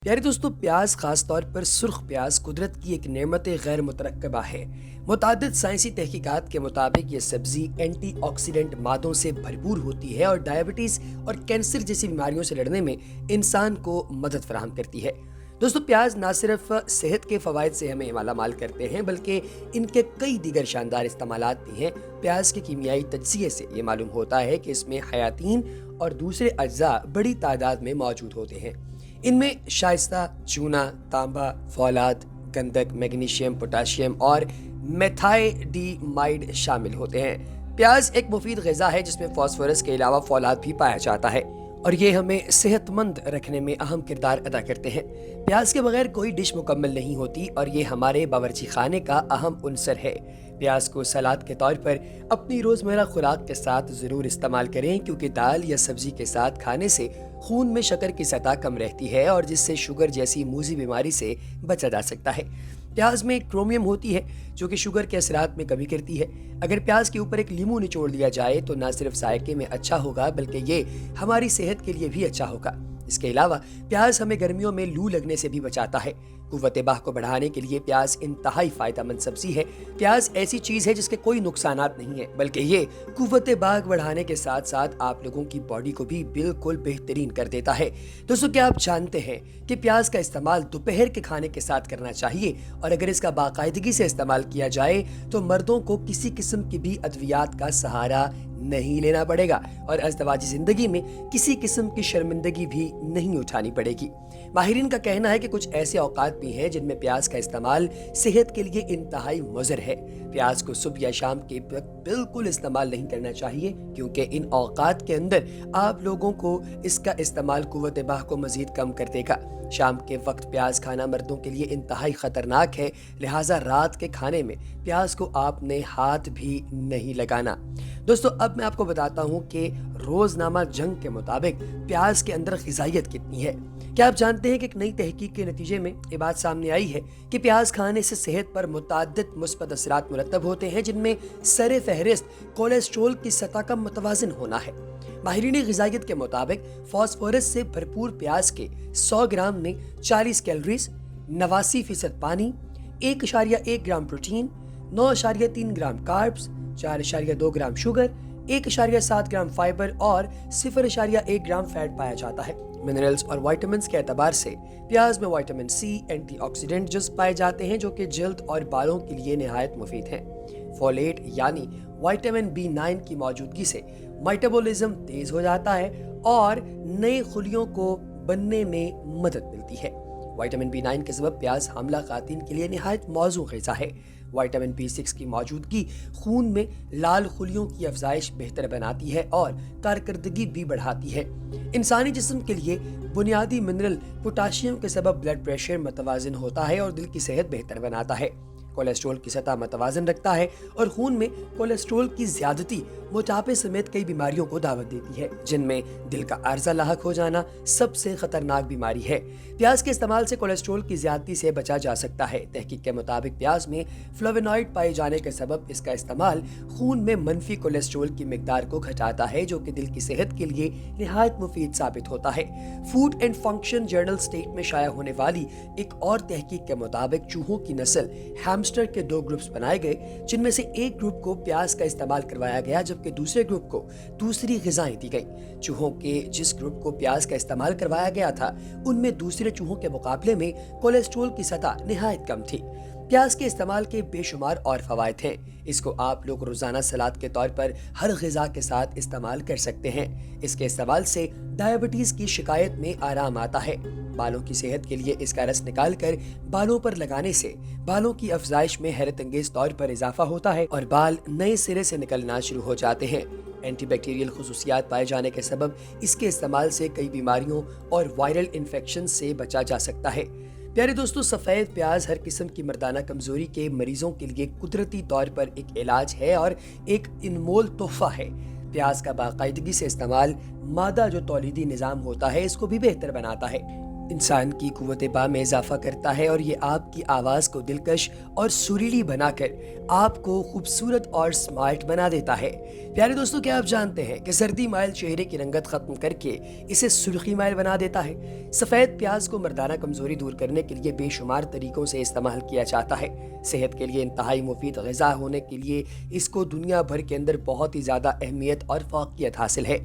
प्यारे दोस्तों, प्याज खास तौर पर सुर्ख प्याज कुदरत की एक नेमत गैर मुतरक्कबा है। मुतादिद साइंसी तहकीकात के मुताबिक ये सब्जी एंटी ऑक्सीडेंट मादों से भरपूर होती है और डायबिटीज़ और कैंसर जैसी बीमारियों से लड़ने में इंसान को मदद फराहम करती है। दोस्तों, प्याज ना सिर्फ सेहत के फ़वाइद से हमें माला माल करते हैं बल्कि इनके कई दीगर शानदार इस्तेमालात भी हैं। प्याज के कीमियाई तजज़िये से ये मालूम होता है कि इसमें हयातीन और दूसरे अज्जा बड़ी तादाद में मौजूद होते हैं। इनमें शाइस्ता, चूना, तांबा, फौलाद, गंधक, मैग्नीशियम, पोटाशियम और मेथाइडिमाइड शामिल होते हैं। प्याज एक मुफीद ग़िज़ा है जिसमें फास्फोरस के अलावा फौलाद भी पाया जाता है और ये हमें सेहतमंद रखने में अहम किरदार अदा करते हैं। प्याज के बगैर कोई डिश मुकम्मल नहीं होती और ये हमारे बावर्ची खाने का अहम उनसर है। प्याज को सलाद के तौर पर अपनी रोज़मर्रा खुराक के साथ ज़रूर इस्तेमाल करें, क्योंकि दाल या सब्ज़ी के साथ खाने से खून में शक्कर की सतह कम रहती है और जिससे शुगर जैसी मूज़ी बीमारी से बचा जा सकता है। प्याज में क्रोमियम होती है जो कि शुगर के असरात में कमी करती है। अगर प्याज के ऊपर एक लीमू निचोड़ दिया जाए तो ना सिर्फ जायके में अच्छा होगा बल्कि ये हमारी सेहत के लिए भी अच्छा होगा। इसके अलावा प्याज हमें गर्मियों में लू लगने से भी बचाता है। कुव्वत बाह को बढ़ाने के लिए प्याज इंतहाई फ़ायदेमंद सब्जी है। प्याज ऐसी चीज़ है जिसके कोई नुकसानात नहीं है, बल्कि ये कुव्वत बाह बढ़ाने के साथ साथ आप लोगों की बॉडी को भी बिल्कुल बेहतरीन कर देता है। दोस्तों, क्या आप जानते हैं कि प्याज का इस्तेमाल दोपहर के खाने के साथ करना चाहिए और अगर इसका बाकायदगी से इस्तेमाल किया जाए तो मर्दों को किसी किस्म की भी अद्वियात का सहारा नहीं लेना पड़ेगा और अज़दवाजी ज़िंदगी में किसी किस्म की शर्मिंदगी भी नहीं उठानी पड़ेगी। माहिरीन का कहना है कि कुछ ऐसे औकात भी हैं जिनमें प्याज का इस्तेमाल सेहत के लिए इंतहाई मुज़र है। प्याज को सुबह या शाम के वक्त बिल्कुल इस्तेमाल नहीं करना चाहिए, क्योंकि इन औकात के अंदर आप लोगों को इसका इस्तेमाल कुव्वत बाह को मज़ीद कम कर देगा। शाम के वक्त प्याज खाना मर्दों के लिए इंतहाई ख़तरनाक है, लिहाजा रात के खाने में प्याज को आपने हाथ भी नहीं लगाना। दोस्तों, अब मैं आपको बताता हूँ कि रोज़नामा जंग के मुताबिक प्याज के अंदर ग़िज़ाइयत कितनी है। क्या आप जानते हैं कि एक नई तहकीक के नतीजे में ये बात सामने आई है कि प्याज खाने से सेहत पर मुतअद्दिद मुस्बत असरात मुरतब होते हैं, जिनमें सरे फहरिस्त कोलेस्ट्रोल की सतह का मुतवाज़िन होना है। माहिरीन ग़िज़ाइयत के मुताबिक फास्फोरस से भरपूर प्याज के 100 ग्राम में 40 कैलोरीज, 89% पानी, 1.1 ग्राम प्रोटीन, 9.3 ग्राम कार्ब्स, 4.2 ग्राम शुगर, 1.7 ग्राम फाइबर और 0.1 ग्राम फैट पाया जाता है। मिनरल्स और विटामिन्स के एतबार से प्याज में विटामिन सी, एंटीऑक्सीडेंट जज़्ब पाए जाते हैं जो कि जल्द और बालों के लिए निहायत मुफीद हैं। फोलेट यानी विटामिन B9 की मौजूदगी से मेटाबॉलिज्म तेज हो जाता है और नए खुलियों को बनने में मदद मिलती है। विटामिन B9 के सबब प्याज हामला खातून के लिए निहायत मौजू ग़िज़ा है। विटामिन B6 की मौजूदगी खून में लाल खुलियों की अफजाइश बेहतर बनाती है और कारकर्दगी भी बढ़ाती है। इंसानी जिस्म के लिए बुनियादी मिनरल पोटाशियम के सबब ब्लड प्रेशर मतवाज़िन होता है और दिल की सेहत बेहतर बनाता है। कोलेस्ट्रॉल की सतह मतवाज़न रखता है और खून में कोलेस्ट्रॉल की ज़्यादती मोटापे समेत कई बीमारियों को दावत देती है, जिनमें दिल का आर्जा लाहक हो जाना सबसे खतरनाक बीमारी है। प्याज के इस्तेमाल से कोलेस्ट्रॉल की ज़्यादती से बचा जा सकता है। तहकीक के मुताबिक प्याज में फ्लेवोनॉइड पाए जाने के सबब इसका इस्तेमाल खून में मनफी कोलेस्ट्रॉल की मिकदार को घटाता है, जो कि दिल की सेहत के लिए निहायत मुफीद साबित होता है। Food and function journal state में शाया होने वाली एक और तहकीक के मुताबिक चूहों की नस्ल हैमस्टर के 2 ग्रुप्स बनाए गए, जिनमें से एक ग्रुप को प्याज का इस्तेमाल करवाया गया जबकि दूसरे ग्रुप को दूसरी ग़िज़ाएं दी गई। चूहों के जिस ग्रुप को प्याज का इस्तेमाल करवाया गया था उनमें दूसरे चूहों के मुकाबले में कोलेस्ट्रॉल की सतह निहायत कम थी। प्याज के इस्तेमाल के बेशुमार और फ़वाइद हैं। इसको आप लोग रोज़ाना सलाद के तौर पर हर ग़िज़ा के साथ इस्तेमाल कर सकते हैं। इसके इस्तेमाल से डायबिटीज़ की शिकायत में आराम आता है। बालों की सेहत के लिए इसका रस निकाल कर बालों पर लगाने से बालों की अफजाइश में हैरत अंगेज तौर पर इजाफा होता है और बाल नए सिरे से निकलना शुरू हो जाते हैं। एंटीबैक्टीरियल खुसूसियात पाए जाने के सबब इसके इस्तेमाल से कई बीमारियों और वायरल इन्फेक्शन से बचा जा सकता है। प्यारे दोस्तों, सफ़ेद प्याज हर किस्म की मर्दाना कमज़ोरी के मरीजों के लिए कुदरती तौर पर एक इलाज है और एक अनमोल तोहफा है। प्याज का बाकायदगी से इस्तेमाल मादा जो तौलीदी निज़ाम होता है इसको भी बेहतर बनाता है। इंसान की कुव्वत-ए-बा में इजाफा करता है और ये आपकी आवाज़ को दिलकश और सुरीली बनाकर आपको खूबसूरत और स्मार्ट बना देता है। प्यारे दोस्तों, क्या आप जानते हैं कि सर्दी माइल चेहरे की रंगत ख़त्म करके इसे सुर्खी माइल बना देता है। सफ़ेद प्याज को मर्दाना कमज़ोरी दूर करने के लिए बेशुमार तरीक़ों से इस्तेमाल किया जाता है। सेहत के लिए इंतहाई मुफीद ग़िज़ा होने के लिए इसको दुनिया भर के अंदर बहुत ही ज़्यादा अहमियत और फ़ौक़ियत हासिल है।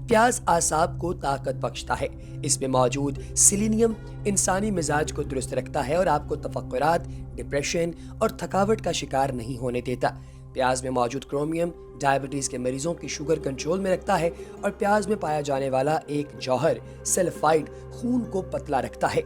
प्याज आसाब को ताकत बख्शता है। इसमें मौजूद सेलेनियम इंसानी मिजाज को दुरुस्त रखता है और आपको तफक्कुरात, डिप्रेशन और थकावट का शिकार नहीं होने देता। प्याज में मौजूद क्रोमियम डायबिटीज़ के मरीजों की शुगर कंट्रोल में रखता है और प्याज में पाया जाने वाला एक जौहर सल्फाइड खून को पतला रखता है।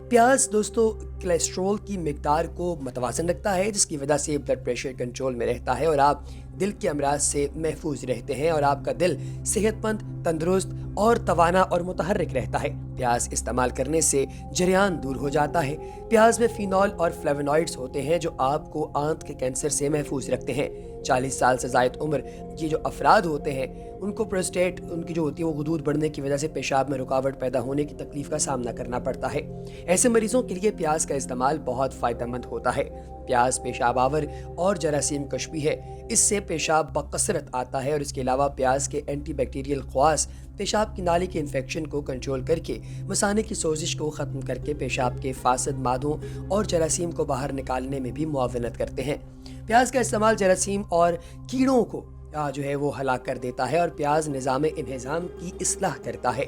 प्याज दोस्तों कोलेस्ट्रॉल की मिकदार को मतवाज़न रखता है, जिसकी वजह से ब्लड प्रेशर कंट्रोल में रहता है और आप दिल के अमराज से महफूज रहते हैं और आपका दिल सेहतमंद, तंदुरुस्त और तवाना और मुतहर्रिक रहता है। प्याज इस्तेमाल करने से जरियान दूर हो जाता है। प्याज में फिनॉल और फ्लेवोनॉइड्स होते हैं जो आपको आंत के कैंसर से महफूज रखते हैं। 40 साल से ज़ायद उम्र ये जो अफराद होते हैं उनको प्रोस्टेट उनकी जो होती है वो गुदूद बढ़ने की वजह से पेशाब में रुकावट पैदा होने की तकलीफ का सामना करना पड़ता है। ऐसे मरीजों के लिए प्याज का इस्तेमाल बहुत फ़ायदेमंद होता है। प्याज पेशाब आवर और जरासीम कश भी है, इससे पेशाब बकसरत आता है और इसके अलावा प्याज के एंटी बैक्टीरियल ख्वास पेशाब की नाली के इन्फेक्शन को कंट्रोल करके मसाने की सोजिश को ख़त्म करके पेशाब के फासद मादों और जरासीम को बाहर निकालने में भी मुआवनत करते हैं। प्याज का इस्तेमाल जरासीम और कीड़ों को जो है वो हलाक कर देता है और प्याज निज़ाम इंहिज़ाम की इस्लाह करता है।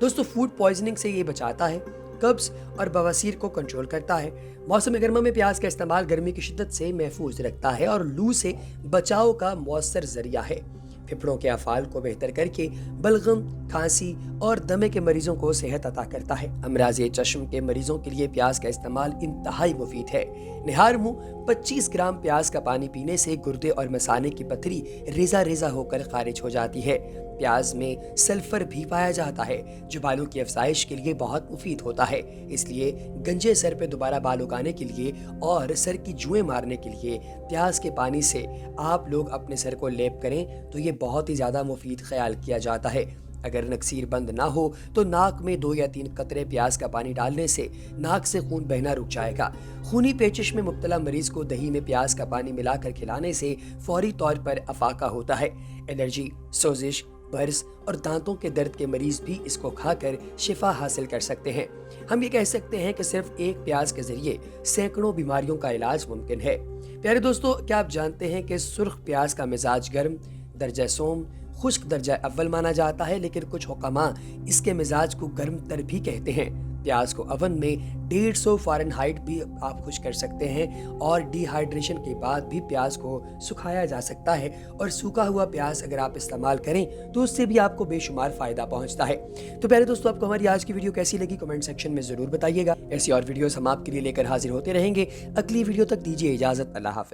दोस्तों, फूड पॉइजनिंग से ये बचाता है, कब्ज़ और बवासीर को कंट्रोल करता है। मौसम गर्मा में प्याज का इस्तेमाल गर्मी की शिद्दत से महफूज रखता है और लू से बचाव का मौसर ज़रिया है। फेफड़ों के अफ़ाल को बेहतर करके बलगम, खांसी और दमे के मरीजों को सेहत अता करता है। अमराज़े चश्म के मरीजों के लिए प्याज का इस्तेमाल इंतहाई मुफीद है। निहार मुँह 25 ग्राम प्याज का पानी पीने से गुर्दे और मसाने की पथरी रेजा रेजा होकर खारिज हो जाती है। प्याज में सल्फर भी पाया जाता है जो बालों की अफजाइश के लिए बहुत मुफीद होता है। इसलिए गंजे सर पे दोबारा बाल उगाने के लिए और सर की जुएं मारने के लिए प्याज के पानी से आप लोग अपने सर को लेप करें तो ये बहुत ही ज़्यादा मुफीद ख्याल किया जाता है। अगर नक्सीर बंद ना हो तो नाक में 2 या 3 कतरे प्याज का पानी डालने से नाक से खून बहना रुक जाएगा। खूनी पेचिश में मुब्तला मरीज को दही में प्याज का पानी मिलाकर खिलाने से फौरी तौर पर अफाका होता है। एलर्जी, सोजिश, बर्स और दांतों के दर्द के मरीज भी इसको खाकर शिफा हासिल कर सकते हैं। हम ये कह सकते हैं कि सिर्फ एक प्याज के जरिए सैकड़ों बीमारियों का इलाज मुमकिन है। प्यारे दोस्तों, क्या आप जानते हैं कि सुर्ख प्याज का मिजाज गर्म, दर्जा सोम, खुश्क दर्जा अव्वल माना जाता है, लेकिन कुछ हुक्मा इसके मिजाज को गर्म तर भी कहते हैं। प्याज को अवन में 150 फ़ारेनहाइट भी आप खुश कर सकते हैं और डिहाइड्रेशन के बाद भी प्याज को सुखाया जा सकता है और सूखा हुआ प्याज अगर आप इस्तेमाल करें तो उससे भी आपको बेशुमार फ़ायदा पहुंचता है। तो प्यारे दोस्तों, आपको हमारी आज की वीडियो कैसी लगी कमेंट सेक्शन में ज़रूर बताइएगा। ऐसी और वीडियोस हम आपके लिए लेकर हाजिर होते रहेंगे। अगली वीडियो तक दीजिए इजाज़त। अल्लाह हाफ़िज़।